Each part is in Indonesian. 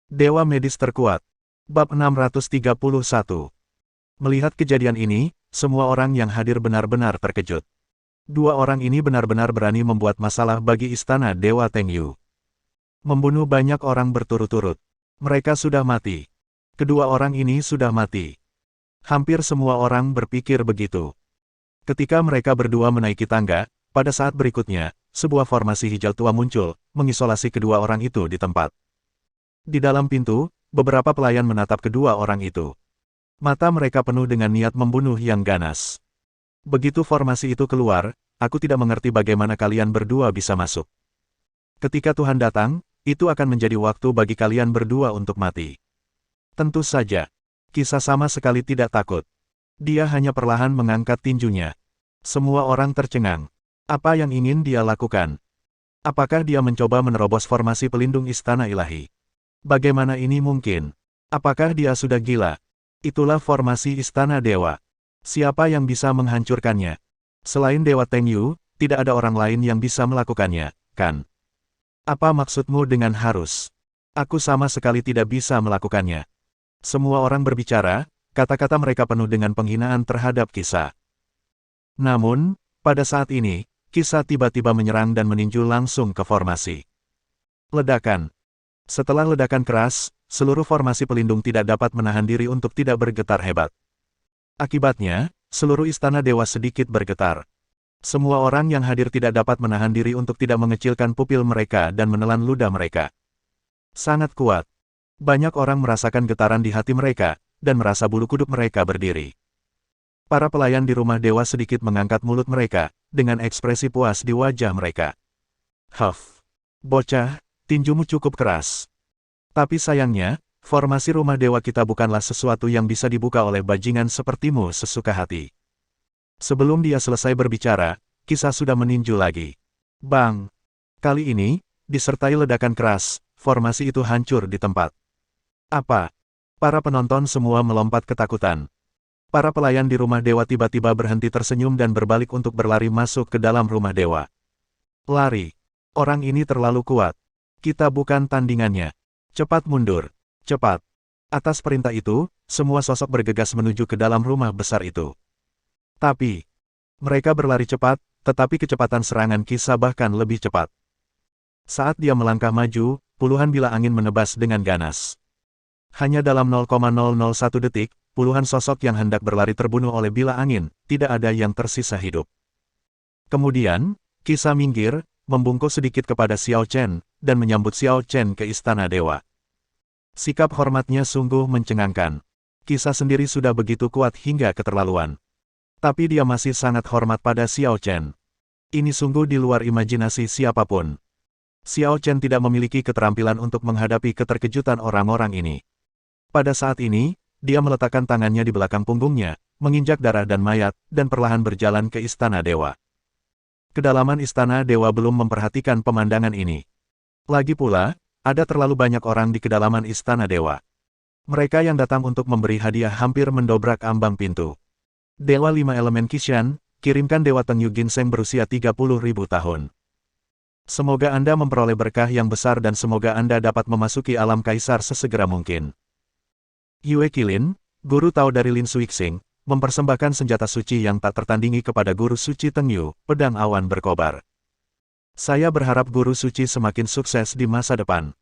Dewa medis terkuat. Bab 631. Melihat kejadian ini, semua orang yang hadir benar-benar terkejut. Dua orang ini benar-benar berani membuat masalah bagi istana Dewa Tengyu. Membunuh banyak orang berturut-turut. Mereka sudah mati. Kedua orang ini sudah mati. Hampir semua orang berpikir begitu. Ketika mereka berdua menaiki tangga, pada saat berikutnya, sebuah formasi hijau tua muncul, mengisolasi kedua orang itu di tempat. Di dalam pintu, beberapa pelayan menatap kedua orang itu. Mata mereka penuh dengan niat membunuh yang ganas. Begitu formasi itu keluar, aku tidak mengerti bagaimana kalian berdua bisa masuk. Ketika Tuhan datang, itu akan menjadi waktu bagi kalian berdua untuk mati. Tentu saja, Kisah sama sekali tidak takut. Dia hanya perlahan mengangkat tinjunya. Semua orang tercengang. Apa yang ingin dia lakukan? Apakah dia mencoba menerobos formasi pelindung istana ilahi? Bagaimana ini mungkin? Apakah dia sudah gila? Itulah formasi istana dewa. Siapa yang bisa menghancurkannya? Selain Dewa Tengyu, tidak ada orang lain yang bisa melakukannya, kan? Apa maksudmu dengan harus? Aku sama sekali tidak bisa melakukannya. Semua orang berbicara, kata-kata mereka penuh dengan penghinaan terhadap Kisah. Namun, pada saat ini, Kisah tiba-tiba menyerang dan meninju langsung ke formasi. Ledakan. Setelah ledakan keras, seluruh formasi pelindung tidak dapat menahan diri untuk tidak bergetar hebat. Akibatnya, seluruh istana dewa sedikit bergetar. Semua orang yang hadir tidak dapat menahan diri untuk tidak mengecilkan pupil mereka dan menelan ludah mereka. Sangat kuat. Banyak orang merasakan getaran di hati mereka, dan merasa bulu kuduk mereka berdiri. Para pelayan di rumah dewa sedikit mengangkat mulut mereka, dengan ekspresi puas di wajah mereka. Huff. Bocah, tinjumu cukup keras. Tapi sayangnya, formasi rumah dewa kita bukanlah sesuatu yang bisa dibuka oleh bajingan sepertimu sesuka hati. Sebelum dia selesai berbicara, Kisah sudah meninju lagi. Bang! Kali ini, disertai ledakan keras, formasi itu hancur di tempat. Apa? Para penonton semua melompat ketakutan. Para pelayan di rumah dewa tiba-tiba berhenti tersenyum dan berbalik untuk berlari masuk ke dalam rumah dewa. Lari. Orang ini terlalu kuat. Kita bukan tandingannya. Cepat mundur. Cepat. Atas perintah itu, semua sosok bergegas menuju ke dalam rumah besar itu. Tapi, mereka berlari cepat, tetapi kecepatan serangan Kisah bahkan lebih cepat. Saat dia melangkah maju, puluhan bilah angin menebas dengan ganas. Hanya dalam 0,001 detik, puluhan sosok yang hendak berlari terbunuh oleh bilah angin, tidak ada yang tersisa hidup. Kemudian, Kisah minggir, membungkuk sedikit kepada Xiao Chen, dan menyambut Xiao Chen ke istana dewa. Sikap hormatnya sungguh mencengangkan. Kisah sendiri sudah begitu kuat hingga keterlaluan. Tapi dia masih sangat hormat pada Xiao Chen. Ini sungguh di luar imajinasi siapapun. Xiao Chen tidak memiliki keterampilan untuk menghadapi keterkejutan orang-orang ini. Pada saat ini, dia meletakkan tangannya di belakang punggungnya, menginjak darah dan mayat, dan perlahan berjalan ke istana dewa. Kedalaman istana dewa belum memperhatikan pemandangan ini. Lagi pula, ada terlalu banyak orang di kedalaman istana dewa. Mereka yang datang untuk memberi hadiah hampir mendobrak ambang pintu. Dewa 5 elemen Qishan, kirimkan Dewa Tengyu Ginseng berusia 30.000 tahun. Semoga Anda memperoleh berkah yang besar dan semoga Anda dapat memasuki alam kaisar sesegera mungkin. Yue Qilin, guru Tao dari Lin Suixing, mempersembahkan senjata suci yang tak tertandingi kepada guru suci Tengyu, pedang awan berkobar. Saya berharap guru suci semakin sukses di masa depan.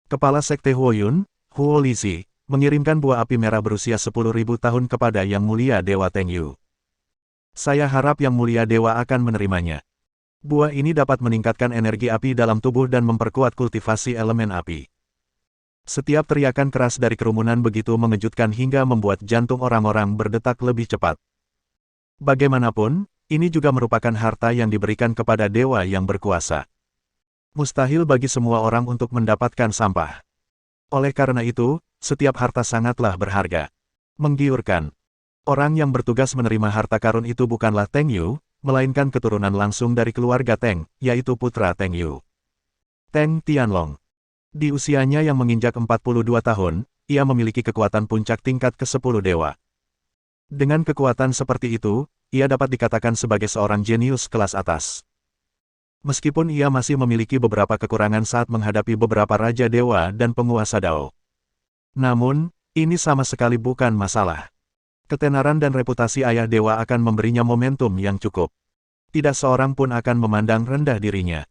Kepala Sekte Huoyun, Huo Lizi, mengirimkan buah api merah berusia 10.000 tahun kepada Yang Mulia Dewa Tengyu. Saya harap Yang Mulia Dewa akan menerimanya. Buah ini dapat meningkatkan energi api dalam tubuh dan memperkuat kultivasi elemen api. Setiap teriakan keras dari kerumunan begitu mengejutkan hingga membuat jantung orang-orang berdetak lebih cepat. Bagaimanapun, ini juga merupakan harta yang diberikan kepada dewa yang berkuasa. Mustahil bagi semua orang untuk mendapatkan sampah. Oleh karena itu, setiap harta sangatlah berharga. Menggiurkan. Orang yang bertugas menerima harta karun itu bukanlah Tengyu, melainkan keturunan langsung dari keluarga Teng, yaitu putra Tengyu. Teng Tianlong. Di usianya yang menginjak 42 tahun, ia memiliki kekuatan puncak tingkat ke-10 dewa. Dengan kekuatan seperti itu, ia dapat dikatakan sebagai seorang jenius kelas atas. Meskipun ia masih memiliki beberapa kekurangan saat menghadapi beberapa Raja Dewa dan penguasa Dao. Namun, ini sama sekali bukan masalah. Ketenaran dan reputasi Ayah Dewa akan memberinya momentum yang cukup. Tidak seorang pun akan memandang rendah dirinya.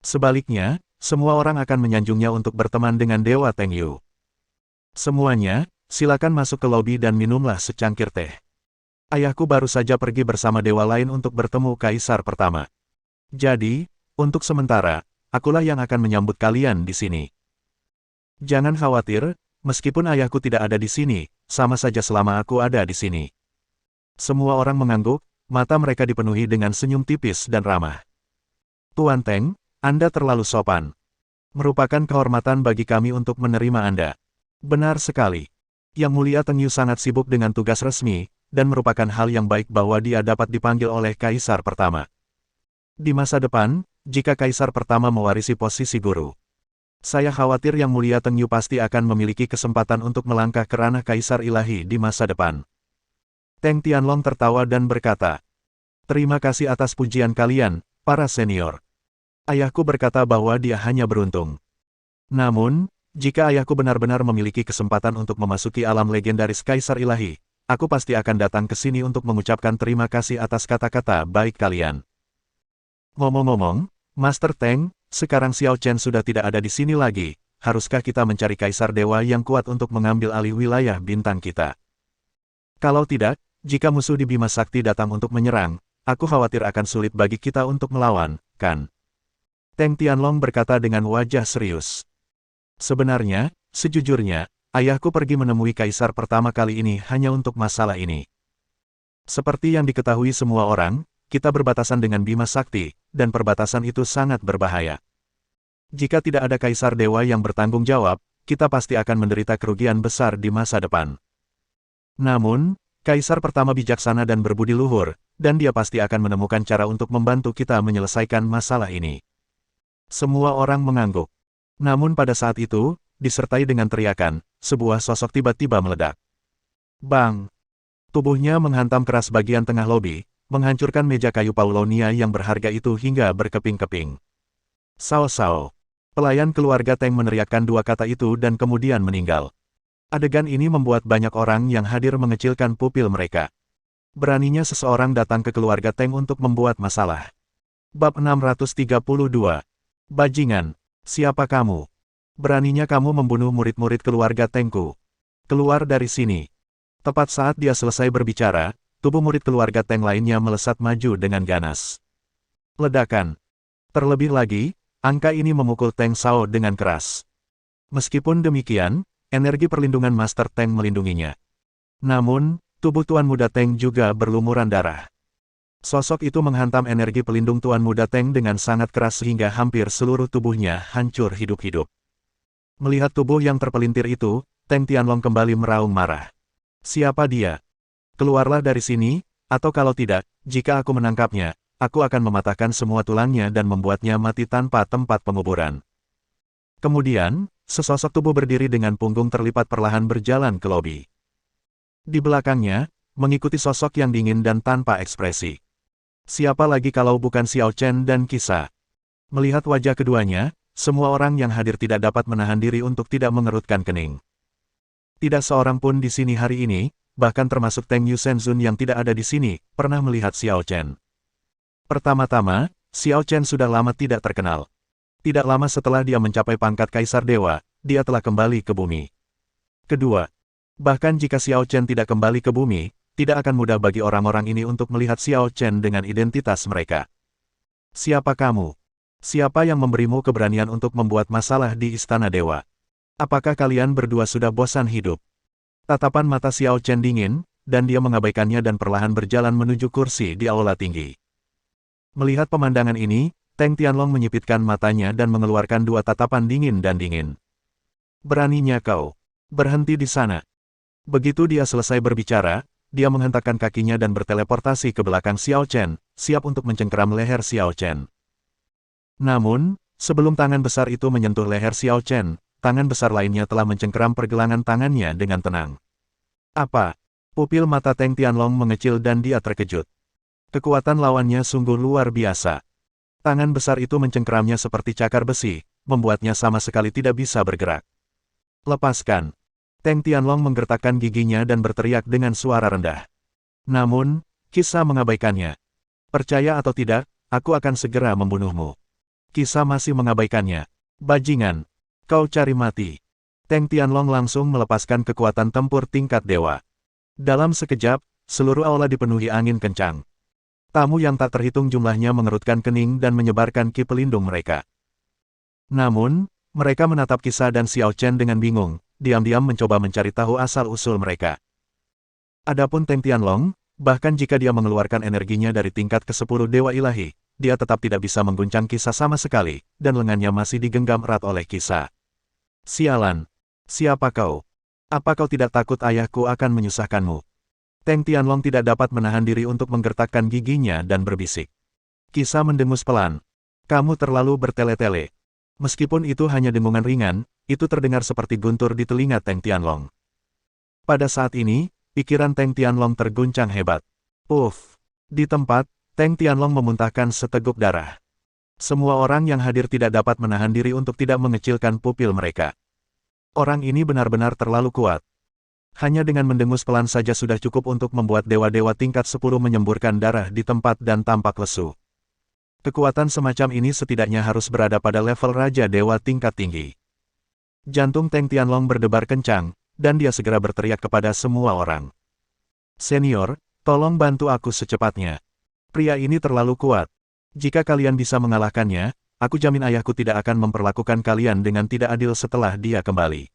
Sebaliknya, semua orang akan menyanjungnya untuk berteman dengan Dewa Teng Yu. Semuanya, silakan masuk ke lobi dan minumlah secangkir teh. Ayahku baru saja pergi bersama dewa lain untuk bertemu Kaisar pertama. Jadi, untuk sementara, akulah yang akan menyambut kalian di sini. Jangan khawatir, meskipun ayahku tidak ada di sini, sama saja selama aku ada di sini. Semua orang mengangguk, mata mereka dipenuhi dengan senyum tipis dan ramah. Tuan Teng, Anda terlalu sopan. Merupakan kehormatan bagi kami untuk menerima Anda. Benar sekali. Yang Mulia Teng Yu sangat sibuk dengan tugas resmi, dan merupakan hal yang baik bahwa dia dapat dipanggil oleh Kaisar pertama. Di masa depan, jika Kaisar pertama mewarisi posisi guru, saya khawatir Yang Mulia Teng Yu pasti akan memiliki kesempatan untuk melangkah ke ranah Kaisar Ilahi di masa depan. Teng Tianlong tertawa dan berkata, "Terima kasih atas pujian kalian, para senior. Ayahku berkata bahwa dia hanya beruntung. Namun, jika ayahku benar-benar memiliki kesempatan untuk memasuki alam legendaris Kaisar Ilahi, aku pasti akan datang ke sini untuk mengucapkan terima kasih atas kata-kata baik kalian." Ngomong-ngomong, Master Teng, sekarang Xiao Chen sudah tidak ada di sini lagi, haruskah kita mencari Kaisar Dewa yang kuat untuk mengambil alih wilayah bintang kita? Kalau tidak, jika musuh di Bima Sakti datang untuk menyerang, aku khawatir akan sulit bagi kita untuk melawan, kan? Teng Tianlong berkata dengan wajah serius. Sebenarnya, sejujurnya, ayahku pergi menemui Kaisar pertama kali ini hanya untuk masalah ini. Seperti yang diketahui semua orang, kita berbatasan dengan Bima Sakti, dan perbatasan itu sangat berbahaya. Jika tidak ada Kaisar Dewa yang bertanggung jawab, kita pasti akan menderita kerugian besar di masa depan. Namun, Kaisar pertama bijaksana dan berbudi luhur, dan dia pasti akan menemukan cara untuk membantu kita menyelesaikan masalah ini. Semua orang mengangguk. Namun pada saat itu, disertai dengan teriakan, sebuah sosok tiba-tiba meledak. Bang! Tubuhnya menghantam keras bagian tengah lobi, menghancurkan meja kayu Paulonia yang berharga itu hingga berkeping-keping. Sao-sao. Pelayan keluarga Teng meneriakkan dua kata itu dan kemudian meninggal. Adegan ini membuat banyak orang yang hadir mengecilkan pupil mereka. Beraninya seseorang datang ke keluarga Teng untuk membuat masalah. Bab 632. Bajingan, siapa kamu? Beraninya kamu membunuh murid-murid keluarga Tengku. Keluar dari sini. Tepat saat dia selesai berbicara, tubuh murid keluarga Teng lainnya melesat maju dengan ganas. Ledakan. Terlebih lagi, angka ini memukul Teng Sao dengan keras. Meskipun demikian, energi perlindungan Master Teng melindunginya. Namun, tubuh Tuan Muda Teng juga berlumuran darah. Sosok itu menghantam energi pelindung Tuan Muda Teng dengan sangat keras sehingga hampir seluruh tubuhnya hancur hidup-hidup. Melihat tubuh yang terpelintir itu, Teng Tianlong kembali meraung marah. Siapa dia? Keluarlah dari sini, atau kalau tidak, jika aku menangkapnya, aku akan mematahkan semua tulangnya dan membuatnya mati tanpa tempat penguburan. Kemudian, sesosok tubuh berdiri dengan punggung terlipat perlahan berjalan ke lobi. Di belakangnya, mengikuti sosok yang dingin dan tanpa ekspresi. Siapa lagi kalau bukan Xiao Chen dan Qisa? Melihat wajah keduanya, semua orang yang hadir tidak dapat menahan diri untuk tidak mengerutkan kening. Tidak seorang pun di sini hari ini, bahkan termasuk Teng Yu Shenzun yang tidak ada di sini, pernah melihat Xiao Chen. Pertama-tama, Xiao Chen sudah lama tidak terkenal. Tidak lama setelah dia mencapai pangkat Kaisar Dewa, dia telah kembali ke bumi. Kedua, bahkan jika Xiao Chen tidak kembali ke bumi, tidak akan mudah bagi orang-orang ini untuk melihat Xiao Chen dengan identitas mereka. Siapa kamu? Siapa yang memberimu keberanian untuk membuat masalah di Istana Dewa? Apakah kalian berdua sudah bosan hidup? Tatapan mata Xiao Chen dingin, dan dia mengabaikannya dan perlahan berjalan menuju kursi di aula tinggi. Melihat pemandangan ini, Teng Tianlong menyipitkan matanya dan mengeluarkan dua tatapan dingin dan dingin. Beraninya kau. Berhenti di sana. Begitu dia selesai berbicara, dia menghentakkan kakinya dan berteleportasi ke belakang Xiao Chen, siap untuk mencengkeram leher Xiao Chen. Namun, sebelum tangan besar itu menyentuh leher Xiao Chen, tangan besar lainnya telah mencengkeram pergelangan tangannya dengan tenang. Apa? Pupil mata Teng Tianlong mengecil dan dia terkejut. Kekuatan lawannya sungguh luar biasa. Tangan besar itu mencengkeramnya seperti cakar besi, membuatnya sama sekali tidak bisa bergerak. Lepaskan. Teng Tianlong menggertakkan giginya dan berteriak dengan suara rendah. Namun, Qisa mengabaikannya. Percaya atau tidak, aku akan segera membunuhmu. Qisa masih mengabaikannya. Bajingan. Kau cari mati. Teng Tianlong langsung melepaskan kekuatan tempur tingkat dewa. Dalam sekejap, seluruh aula dipenuhi angin kencang. Tamu yang tak terhitung jumlahnya mengerutkan kening dan menyebarkan ki pelindung mereka. Namun, mereka menatap Qisa dan Xiao Chen dengan bingung, diam-diam mencoba mencari tahu asal-usul mereka. Adapun Teng Tianlong, bahkan jika dia mengeluarkan energinya dari tingkat ke-10 Dewa Ilahi, dia tetap tidak bisa mengguncang Qisa sama sekali, dan lengannya masih digenggam erat oleh Qisa. Sialan! Siapa kau? Apa kau tidak takut ayahku akan menyusahkanmu? Teng Tianlong tidak dapat menahan diri untuk menggertakkan giginya dan berbisik. Qisa mendengus pelan. Kamu terlalu bertele-tele. Meskipun itu hanya dengungan ringan, itu terdengar seperti guntur di telinga Teng Tianlong. Pada saat ini, pikiran Teng Tianlong terguncang hebat. Uff! Di tempat, Teng Tianlong memuntahkan seteguk darah. Semua orang yang hadir tidak dapat menahan diri untuk tidak mengecilkan pupil mereka. Orang ini benar-benar terlalu kuat. Hanya dengan mendengus pelan saja sudah cukup untuk membuat dewa-dewa tingkat 10 menyemburkan darah di tempat dan tampak lesu. Kekuatan semacam ini setidaknya harus berada pada level Raja Dewa tingkat tinggi. Jantung Teng Tianlong berdebar kencang, dan dia segera berteriak kepada semua orang. Senior, tolong bantu aku secepatnya. Pria ini terlalu kuat. Jika kalian bisa mengalahkannya, aku jamin ayahku tidak akan memperlakukan kalian dengan tidak adil setelah dia kembali.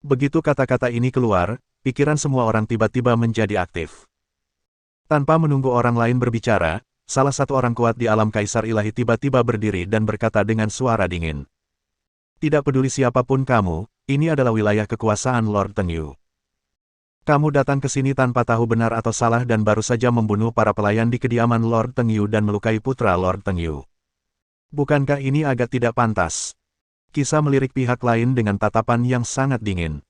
Begitu kata-kata ini keluar, pikiran semua orang tiba-tiba menjadi aktif. Tanpa menunggu orang lain berbicara, salah satu orang kuat di alam Kaisar Ilahi tiba-tiba berdiri dan berkata dengan suara dingin. Tidak peduli siapapun kamu, ini adalah wilayah kekuasaan Lord Tengyu. Kamu datang ke sini tanpa tahu benar atau salah dan baru saja membunuh para pelayan di kediaman Lord Tengyu dan melukai putra Lord Tengyu. Bukankah ini agak tidak pantas? Qisa melirik pihak lain dengan tatapan yang sangat dingin.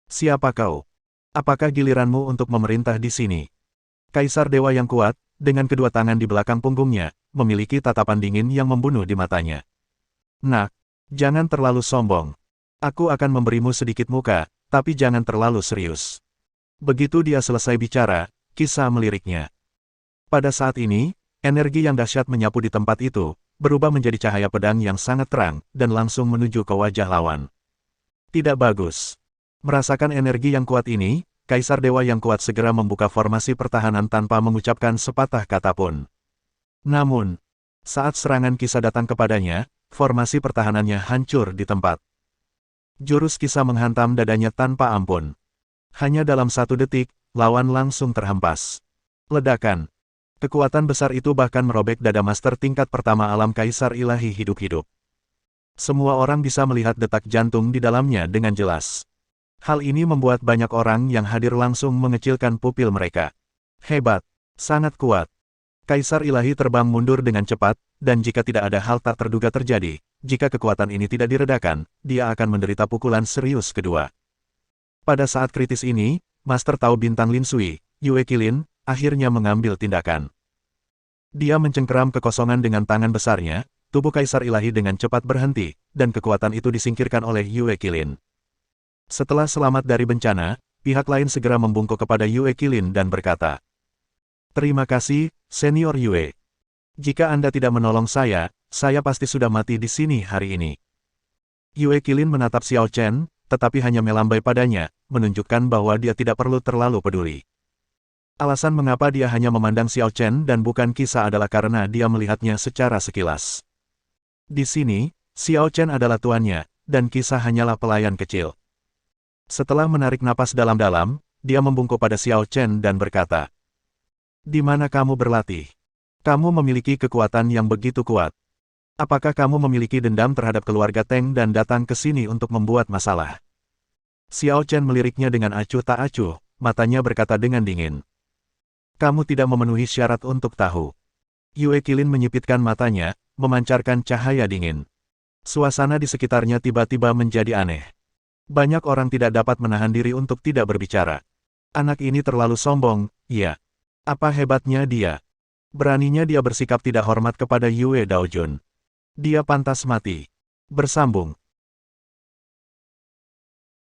Siapa kau? Apakah giliranmu untuk memerintah di sini? Kaisar Dewa yang kuat, dengan kedua tangan di belakang punggungnya, memiliki tatapan dingin yang membunuh di matanya. Nak, jangan terlalu sombong. Aku akan memberimu sedikit muka, tapi jangan terlalu serius. Begitu dia selesai bicara, Qisa meliriknya. Pada saat ini, energi yang dahsyat menyapu di tempat itu, berubah menjadi cahaya pedang yang sangat terang, dan langsung menuju ke wajah lawan. Tidak bagus. Merasakan energi yang kuat ini, Kaisar Dewa yang kuat segera membuka formasi pertahanan tanpa mengucapkan sepatah kata pun. Namun, saat serangan Qisa datang kepadanya, formasi pertahanannya hancur di tempat. Jurus Qisa menghantam dadanya tanpa ampun. Hanya dalam 1 detik, lawan langsung terhempas. Ledakan. Kekuatan besar itu bahkan merobek dada master tingkat pertama alam Kaisar Ilahi hidup-hidup. Semua orang bisa melihat detak jantung di dalamnya dengan jelas. Hal ini membuat banyak orang yang hadir langsung mengecilkan pupil mereka. Hebat. Sangat kuat. Kaisar Ilahi terbang mundur dengan cepat, dan jika tidak ada hal tak terduga terjadi, jika kekuatan ini tidak diredakan, dia akan menderita pukulan serius kedua. Pada saat kritis ini, Master Tao Bintang Lin Sui, Yue Qilin, akhirnya mengambil tindakan. Dia mencengkeram kekosongan dengan tangan besarnya, tubuh Kaisar Ilahi dengan cepat berhenti, dan kekuatan itu disingkirkan oleh Yue Qilin. Setelah selamat dari bencana, pihak lain segera membungkuk kepada Yue Qilin dan berkata, Terima kasih, Senior Yue. Jika Anda tidak menolong saya pasti sudah mati di sini hari ini. Yue Qilin menatap Xiao Chen, tetapi hanya melambai padanya, menunjukkan bahwa dia tidak perlu terlalu peduli. Alasan mengapa dia hanya memandang Xiao Chen dan bukan Qisa adalah karena dia melihatnya secara sekilas. Di sini, Xiao Chen adalah tuannya, dan Qisa hanyalah pelayan kecil. Setelah menarik napas dalam-dalam, dia membungkuk pada Xiao Chen dan berkata, Di mana kamu berlatih? Kamu memiliki kekuatan yang begitu kuat. Apakah kamu memiliki dendam terhadap keluarga Teng dan datang ke sini untuk membuat masalah? Xiao Chen meliriknya dengan acuh tak acuh, matanya berkata dengan dingin. Kamu tidak memenuhi syarat untuk tahu. Yue Qilin menyipitkan matanya, memancarkan cahaya dingin. Suasana di sekitarnya tiba-tiba menjadi aneh. Banyak orang tidak dapat menahan diri untuk tidak berbicara. Anak ini terlalu sombong, iya. Apa hebatnya dia? Beraninya dia bersikap tidak hormat kepada Yue Daojun. Dia pantas mati. Bersambung.